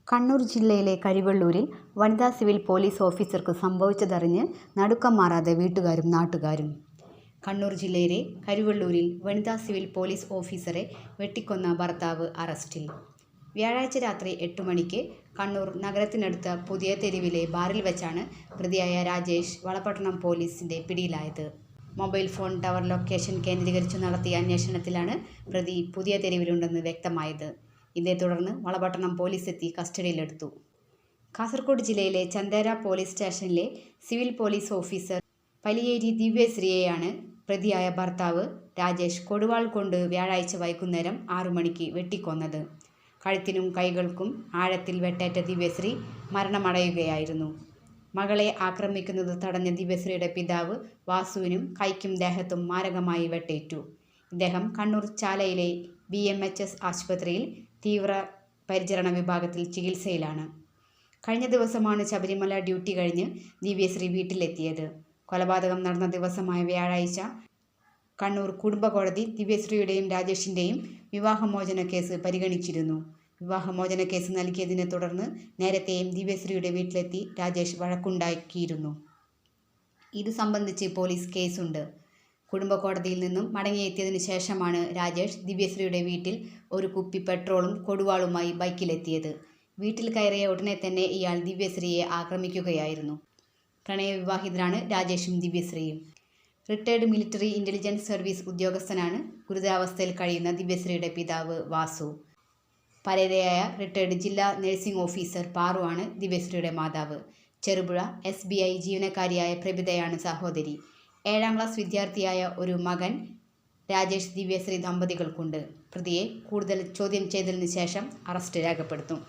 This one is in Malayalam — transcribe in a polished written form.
കണ്ണൂർ ജില്ലയിലെ കരിവെള്ളൂരിൽ വനിതാ സിവിൽ പോലീസ് ഓഫീസർക്ക് സംഭവിച്ചതറിഞ്ഞ് നടുക്കം മാറാതെ വീട്ടുകാരും നാട്ടുകാരും. കണ്ണൂർ ജില്ലയിലെ കരിവെള്ളൂരിൽ വനിതാ സിവിൽ പോലീസ് ഓഫീസറെ വെട്ടിക്കൊന്ന ഭർത്താവ് അറസ്റ്റിൽ. വ്യാഴാഴ്ച രാത്രി 8 മണിക്ക് കണ്ണൂർ നഗരത്തിനടുത്ത പുതിയ തെരുവിലെ ബാറിൽ വെച്ചാണ് പ്രതിയായ രാജേഷ് വളപട്ടണം പോലീസിന്റെ പിടിയിലായത്. മൊബൈൽ ഫോൺ ടവർ ലൊക്കേഷൻ കേന്ദ്രീകരിച്ചു നടത്തിയ അന്വേഷണത്തിലാണ് പ്രതി പുതിയ തെരുവിലുണ്ടെന്ന് വ്യക്തമായത്. ഇതേ തുടർന്ന് വളപട്ടണം പോലീസ് എത്തി കസ്റ്റഡിയിലെടുത്തു. കാസർഗോഡ് ജില്ലയിലെ ചന്ദേര പോലീസ് സ്റ്റേഷനിലെ സിവിൽ പോലീസ് ഓഫീസർ പലിയേരി ദിവ്യശ്രീയെയാണ് പ്രതിയായ ഭർത്താവ് രാജേഷ് കൊടുവാൾ കൊണ്ട് വ്യാഴാഴ്ച വൈകുന്നേരം 6 മണിക്ക് വെട്ടിക്കൊന്നത്. കഴുത്തിനും കൈകൾക്കും ആഴത്തിൽ വെട്ടേറ്റ ദിവ്യശ്രീ മരണമടയുകയായിരുന്നു. മകളെ ആക്രമിക്കുന്നത് തടഞ്ഞ ദിവ്യശ്രീയുടെ പിതാവ് വാസുവിനും കൈക്കും ദേഹത്തും മാരകമായി വെട്ടേറ്റു. ഇദ്ദേഹം കണ്ണൂർ ചാലയിലെ BMHS ആശുപത്രിയിൽ തീവ്ര പരിചരണ വിഭാഗത്തിൽ ചികിത്സയിലാണ്. കഴിഞ്ഞ ദിവസമാണ് ശബരിമല ഡ്യൂട്ടി കഴിഞ്ഞ് ദിവ്യശ്രീ വീട്ടിലെത്തിയത്. കൊലപാതകം നടന്ന ദിവസമായ വ്യാഴാഴ്ച കണ്ണൂർ കുടുംബ കോടതി ദിവ്യശ്രീയുടെയും രാജേഷിൻ്റെയും വിവാഹമോചന കേസ് പരിഗണിച്ചിരുന്നു. വിവാഹമോചന കേസ് നൽകിയതിനെ തുടർന്ന് നേരത്തെയും ദിവ്യശ്രീയുടെ വീട്ടിലെത്തി രാജേഷ് വഴക്കുണ്ടാക്കിയിരുന്നു. ഇത് സംബന്ധിച്ച് പോലീസ് കേസുണ്ട്. കുടുംബ കോടതിയിൽ നിന്നും മടങ്ങിയെത്തിയതിനു ശേഷമാണ് രാജേഷ് ദിവ്യശ്രീയുടെ വീട്ടിൽ ഒരു കുപ്പി പെട്രോളും കൊടുവാളുമായി ബൈക്കിലെത്തിയത്. വീട്ടിൽ കയറിയ ഉടനെ തന്നെ ഇയാൾ ദിവ്യശ്രീയെ ആക്രമിക്കുകയായിരുന്നു. പ്രണയവിവാഹിതരാണ് രാജേഷും ദിവ്യശ്രീയും. റിട്ടയർഡ് മിലിറ്ററി ഇൻ്റലിജൻസ് സർവീസ് ഉദ്യോഗസ്ഥനാണ് ഗുരുതരാവസ്ഥയിൽ കഴിയുന്ന ദിവ്യശ്രീയുടെ പിതാവ് വാസു. പരേതയായ റിട്ടയർഡ് ജില്ലാ നഴ്സിംഗ് ഓഫീസർ പാറു ആണ് ദിവ്യശ്രീയുടെ മാതാവ്. ചെറുപുഴ SBI ജീവനക്കാരിയായ പ്രഭിതയാണ് സഹോദരി. 7ാം ക്ലാസ് വിദ്യാർത്ഥിയായ ഒരു മകൻ രാജേഷ് ദിവ്യശ്രീ ദമ്പതികൾക്കുണ്ട്. പ്രതിയെ കൂടുതൽ ചോദ്യം ചെയ്തതിനു ശേഷം അറസ്റ്റ് രേഖപ്പെടുത്തും.